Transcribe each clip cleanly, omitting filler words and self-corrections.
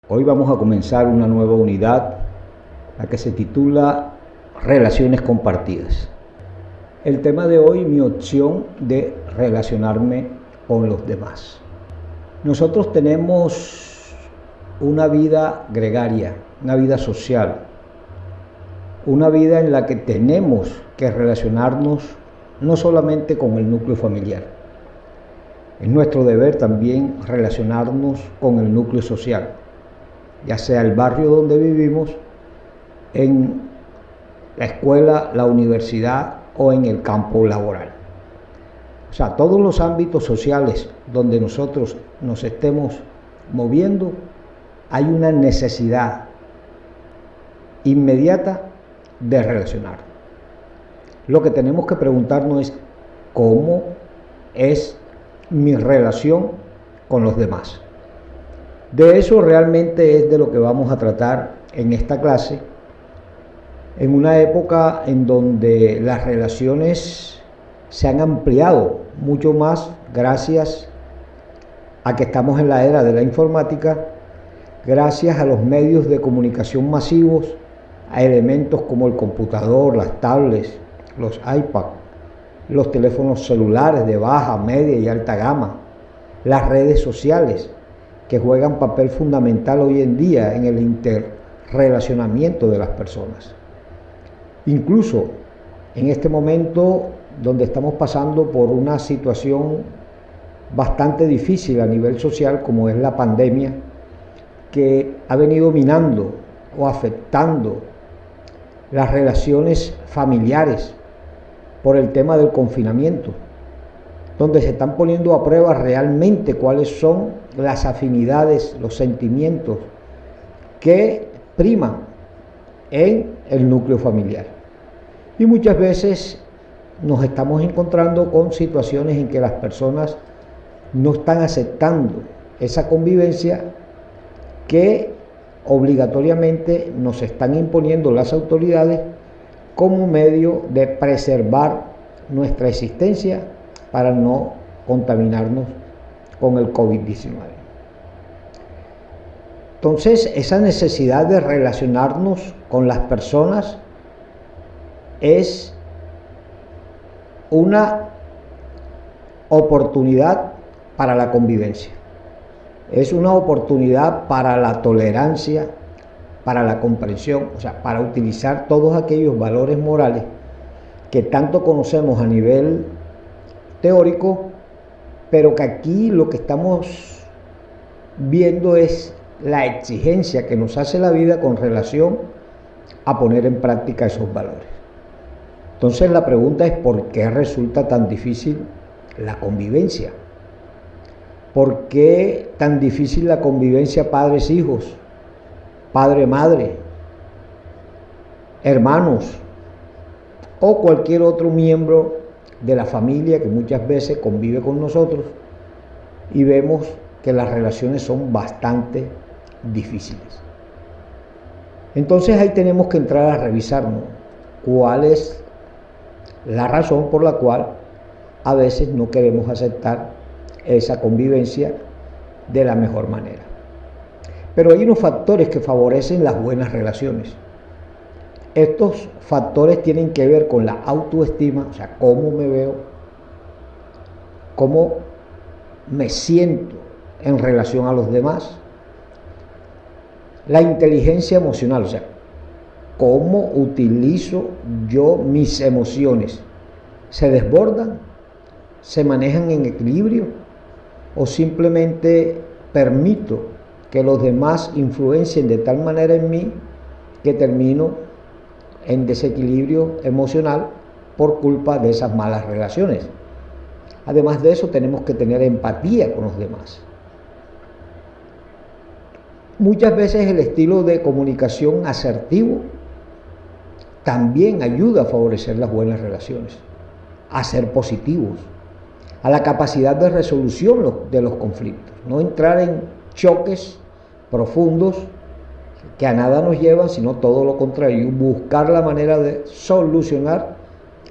Hoy vamos a comenzar una nueva unidad, la que se titula Relaciones compartidas. El tema de hoy, mi opción de relacionarme con los demás. Nosotros tenemos una vida gregaria, una vida social, una vida en la que tenemos que relacionarnos no solamente con el núcleo familiar. Es nuestro deber también relacionarnos con el núcleo social, ya sea el barrio donde vivimos, en la escuela, la universidad o en el campo laboral. O sea, todos los ámbitos sociales donde nosotros nos estemos moviendo, hay una necesidad inmediata de relacionar. Lo que tenemos que preguntarnos es cómo es mi relación con los demás. De eso realmente es de lo que vamos a tratar en esta clase, en una época en donde las relaciones se han ampliado mucho más gracias a que estamos en la era de la informática, gracias a los medios de comunicación masivos, a elementos como el computador, las tablets, los iPad, los teléfonos celulares de baja, media y alta gama, las redes sociales, que juegan papel fundamental hoy en día en el interrelacionamiento de las personas. Incluso en este momento donde estamos pasando por una situación bastante difícil a nivel social, como es la pandemia, que ha venido minando o afectando las relaciones familiares por el tema del confinamiento, donde se están poniendo a prueba realmente cuáles son las afinidades, los sentimientos que priman en el núcleo familiar. Y muchas veces nos estamos encontrando con situaciones en que las personas no están aceptando esa convivencia que obligatoriamente nos están imponiendo las autoridades como medio de preservar nuestra existencia para no contaminarnos con el COVID-19. Entonces, esa necesidad de relacionarnos con las personas es una oportunidad para la convivencia, es una oportunidad para la tolerancia, para la comprensión, o sea, para utilizar todos aquellos valores morales que tanto conocemos a nivel teórico, pero que aquí lo que estamos viendo es la exigencia que nos hace la vida con relación a poner en práctica esos valores. Entonces la pregunta es ¿por qué resulta tan difícil la convivencia? ¿Por qué tan difícil la convivencia padres-hijos, padre-madre, hermanos o cualquier otro miembro de la familia que muchas veces convive con nosotros y vemos que las relaciones son bastante difíciles? Entonces ahí tenemos que entrar a revisarnos cuál es la razón por la cual a veces no queremos aceptar esa convivencia de la mejor manera. Pero hay unos factores que favorecen las buenas relaciones. Estos factores tienen que ver con la autoestima, o sea, cómo me veo, cómo me siento en relación a los demás. La inteligencia emocional, o sea, cómo utilizo yo mis emociones. ¿Se desbordan? ¿Se manejan en equilibrio? ¿O simplemente permito que los demás influencien de tal manera en mí que termino en desequilibrio emocional por culpa de esas malas relaciones? Además de eso, tenemos que tener empatía con los demás. Muchas veces el estilo de comunicación asertivo también ayuda a favorecer las buenas relaciones, a ser positivos, a la capacidad de resolución de los conflictos, no entrar en choques profundos que a nada nos llevan, sino todo lo contrario, buscar la manera de solucionar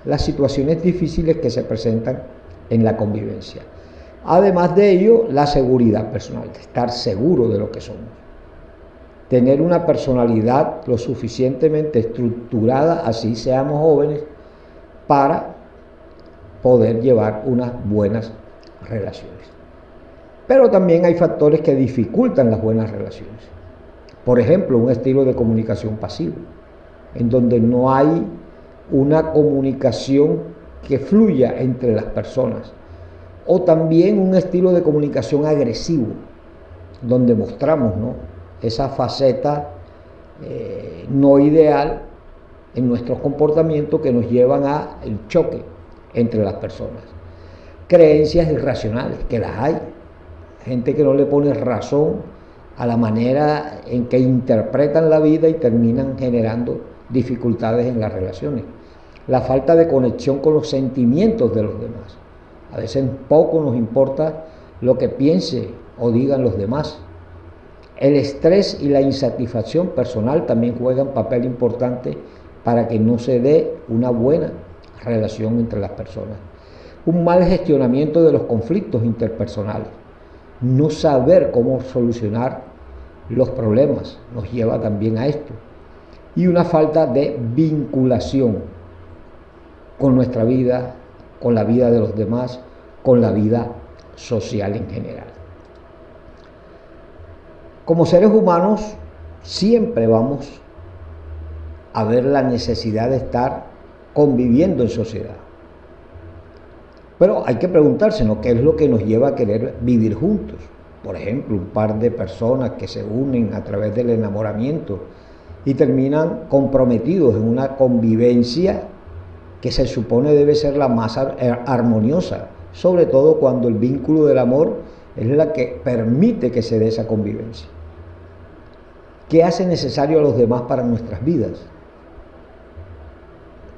las situaciones difíciles que se presentan en la convivencia. Además de ello, la seguridad personal, de estar seguro de lo que somos. tener una personalidad lo suficientemente estructurada, así seamos jóvenes, para poder llevar unas buenas relaciones. Pero también hay factores que dificultan las buenas relaciones. Por ejemplo, un estilo de comunicación pasivo, en donde no hay una comunicación que fluya entre las personas. O también un estilo de comunicación agresivo, donde mostramos, ¿no?, esa faceta no ideal en nuestros comportamientos que nos llevan al choque entre las personas. Creencias irracionales, que las hay. Gente que no le pone razón a la manera en que interpretan la vida y terminan generando dificultades en las relaciones. La falta de conexión con los sentimientos de los demás. A veces poco nos importa lo que piense o digan los demás. El estrés y la insatisfacción personal también juegan papel importante para que no se dé una buena relación entre las personas. Un mal gestionamiento de los conflictos interpersonales. No saber cómo solucionar los problemas nos lleva también a esto. Y una falta de vinculación con nuestra vida, con la vida de los demás, con la vida social en general. Como seres humanos siempre vamos a ver la necesidad de estar conviviendo en sociedad. Pero hay que preguntarse, ¿no?, ¿qué es lo que nos lleva a querer vivir juntos? Por ejemplo, un par de personas que se unen a través del enamoramiento y terminan comprometidos en una convivencia que se supone debe ser la más armoniosa, sobre todo cuando el vínculo del amor es la que permite que se dé esa convivencia. ¿Qué hace necesario a los demás para nuestras vidas?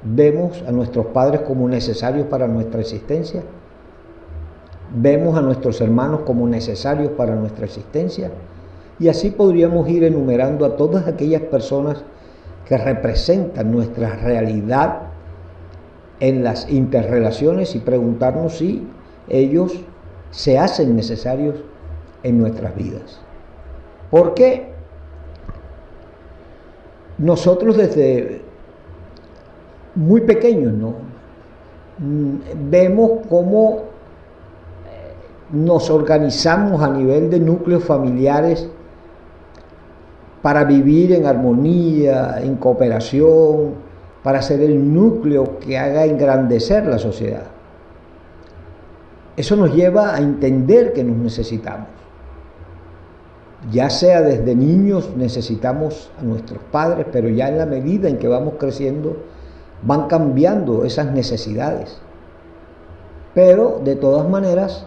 ¿Vemos a nuestros padres como necesarios para nuestra existencia? ¿Vemos a nuestros hermanos como necesarios para nuestra existencia? Y así podríamos ir enumerando a todas aquellas personas que representan nuestra realidad en las interrelaciones y preguntarnos si ellos se hacen necesarios en nuestras vidas. Porque nosotros desde muy pequeños, ¿no?, vemos cómo nos organizamos a nivel de núcleos familiares para vivir en armonía, en cooperación, para ser el núcleo que haga engrandecer la sociedad. Eso nos lleva a entender que nos necesitamos. Ya sea desde niños necesitamos a nuestros padres, pero ya en la medida en que vamos creciendo van cambiando esas necesidades. Pero de todas maneras,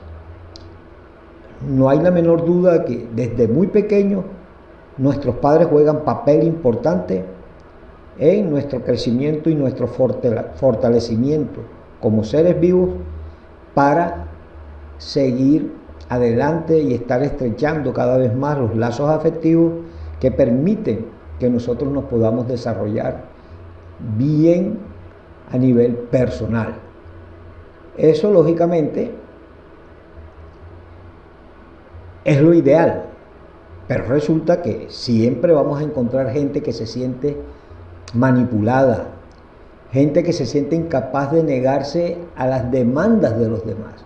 no hay la menor duda que desde muy pequeños nuestros padres juegan papel importante en nuestro crecimiento y nuestro fortalecimiento como seres vivos para seguir adelante y estar estrechando cada vez más los lazos afectivos que permiten que nosotros nos podamos desarrollar bien a nivel personal. Eso lógicamente es lo ideal, pero resulta que siempre vamos a encontrar gente que se siente manipulada, gente que se siente incapaz de negarse a las demandas de los demás,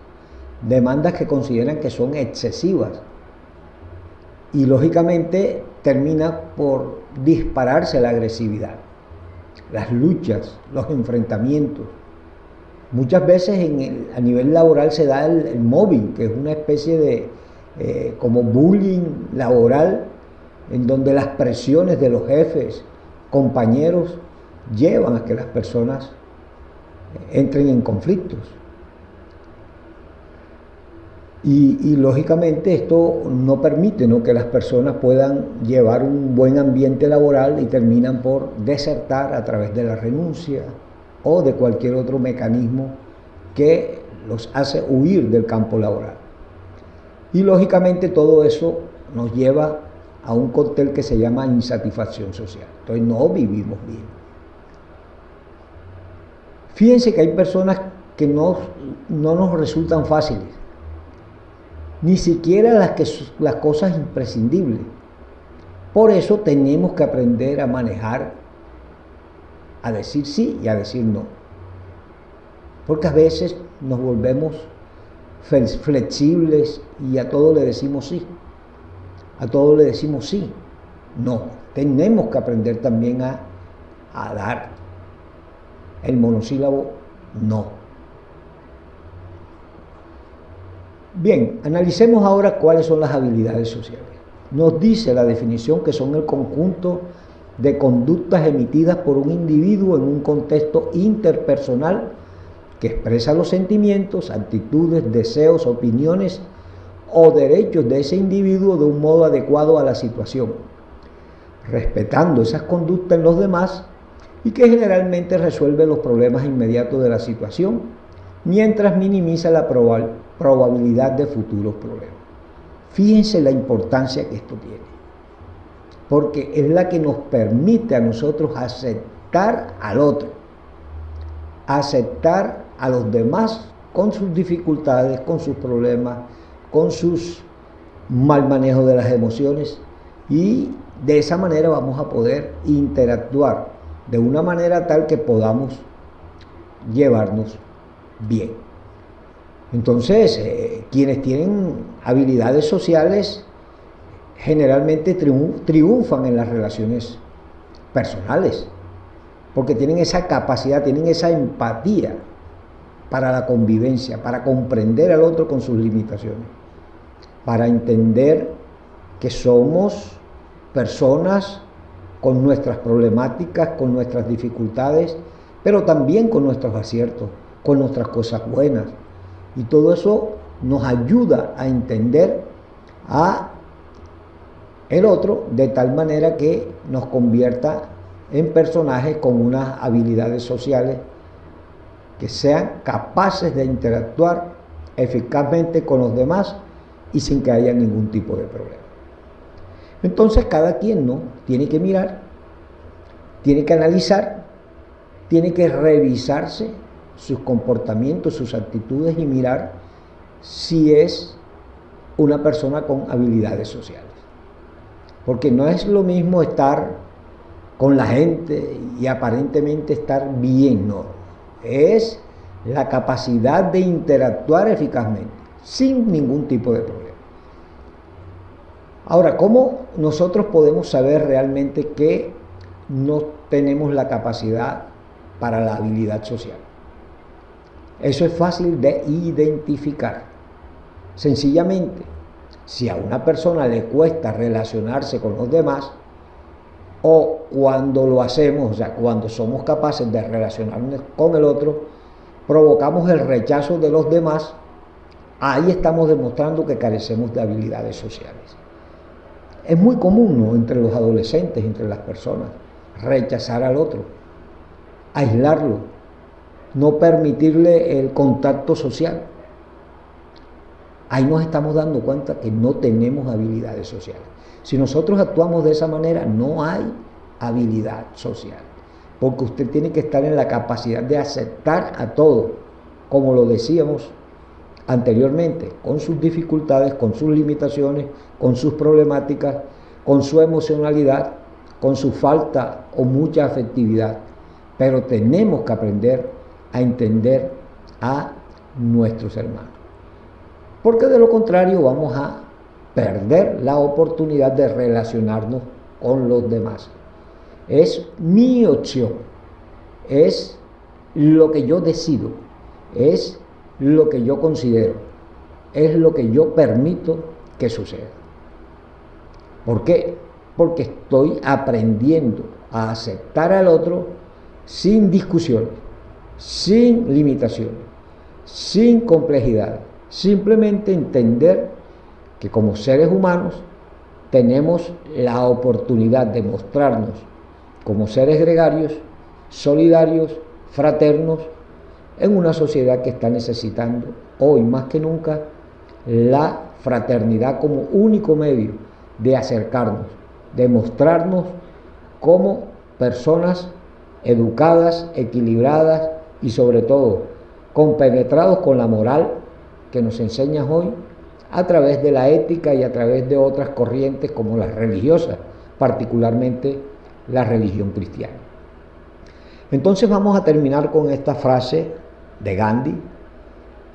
demandas que consideran que son excesivas, y lógicamente termina por dispararse la agresividad, las luchas, los enfrentamientos. Muchas veces a nivel laboral se da el mobbing, que es una especie de como bullying laboral, en donde las presiones de los jefes, compañeros, llevan a que las personas entren en conflictos. Y lógicamente esto no permite, ¿no?, que las personas puedan llevar un buen ambiente laboral y terminan por desertar a través de la renuncia o de cualquier otro mecanismo que los hace huir del campo laboral. Y lógicamente todo eso nos lleva a un cóctel que se llama insatisfacción social. Entonces no vivimos bien. Fíjense que hay personas que no nos resultan fáciles, ni siquiera las cosas imprescindibles. Por eso tenemos que aprender a manejar, a decir sí y a decir no. Porque a veces nos volvemos flexibles y a todo le decimos sí. A todo le decimos sí. No, tenemos que aprender también a dar el monosílabo no. Bien, analicemos ahora cuáles son las habilidades sociales. Nos dice la definición que son el conjunto de conductas emitidas por un individuo en un contexto interpersonal que expresa los sentimientos, actitudes, deseos, opiniones o derechos de ese individuo de un modo adecuado a la situación, respetando esas conductas en los demás y que generalmente resuelve los problemas inmediatos de la situación, mientras minimiza la probabilidad de futuros problemas. Fíjense la importancia que esto tiene, porque es la que nos permite a nosotros aceptar al otro, aceptar a los demás con sus dificultades, con sus problemas, con sus mal manejo de las emociones, y de esa manera vamos a poder interactuar de una manera tal que podamos llevarnos bien. Entonces, quienes tienen habilidades sociales generalmente triunfan en las relaciones personales, porque tienen esa capacidad, tienen esa empatía para la convivencia, para comprender al otro con sus limitaciones, para entender que somos personas con nuestras problemáticas, con nuestras dificultades, pero también con nuestros aciertos, con nuestras cosas buenas. Y todo eso nos ayuda a entender a el otro de tal manera que nos convierta en personajes con unas habilidades sociales que sean capaces de interactuar eficazmente con los demás y sin que haya ningún tipo de problema. Entonces cada quien tiene que mirar, tiene que analizar, tiene que revisarse sus comportamientos, sus actitudes y mirar si es una persona con habilidades sociales. Porque no es lo mismo estar con la gente y aparentemente estar bien, no. Es la capacidad de interactuar eficazmente, sin ningún tipo de problema. Ahora, ¿cómo nosotros podemos saber realmente que no tenemos la capacidad para la habilidad social? Eso es fácil de identificar. Sencillamente, si a una persona le cuesta relacionarse con los demás, o cuando lo hacemos, o sea, cuando somos capaces de relacionarnos con el otro, provocamos el rechazo de los demás, ahí estamos demostrando que carecemos de habilidades sociales. Es muy común, entre los adolescentes, entre las personas, rechazar al otro, aislarlo, no permitirle el contacto social. Ahí nos estamos dando cuenta que no tenemos habilidades sociales. Si nosotros actuamos de esa manera, no hay habilidad social, porque usted tiene que estar en la capacidad de aceptar a todo, como lo decíamos anteriormente, con sus dificultades, con sus limitaciones, con sus problemáticas, con su emocionalidad, con su falta o mucha afectividad. Pero tenemos que aprender a entender a nuestros hermanos, porque de lo contrario vamos a perder la oportunidad de relacionarnos con los demás. Es mi opción, es lo que yo decido, es lo que yo considero, es lo que yo permito que suceda. ¿Por qué? Porque estoy aprendiendo a aceptar al otro sin discusiones, sin limitaciones, sin complejidad. Simplemente entender que como seres humanos tenemos la oportunidad de mostrarnos como seres gregarios, solidarios, fraternos, en una sociedad que está necesitando hoy más que nunca la fraternidad como único medio de acercarnos, de mostrarnos como personas educadas, equilibradas y sobre todo compenetrados con la moral que nos enseña hoy a través de la ética y a través de otras corrientes como las religiosas, particularmente la religión cristiana. Entonces vamos a terminar con esta frase de Gandhi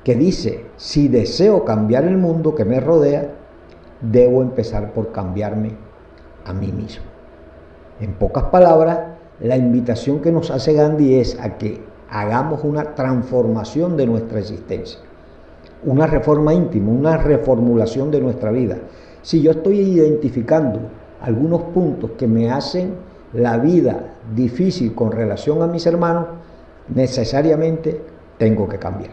que dice: si deseo cambiar el mundo que me rodea, debo empezar por cambiarme a mí mismo. En pocas palabras, la invitación que nos hace Gandhi es a que hagamos una transformación de nuestra existencia, una reforma íntima, una reformulación de nuestra vida. Si yo estoy identificando algunos puntos que me hacen la vida difícil con relación a mis hermanos, necesariamente tengo que cambiar.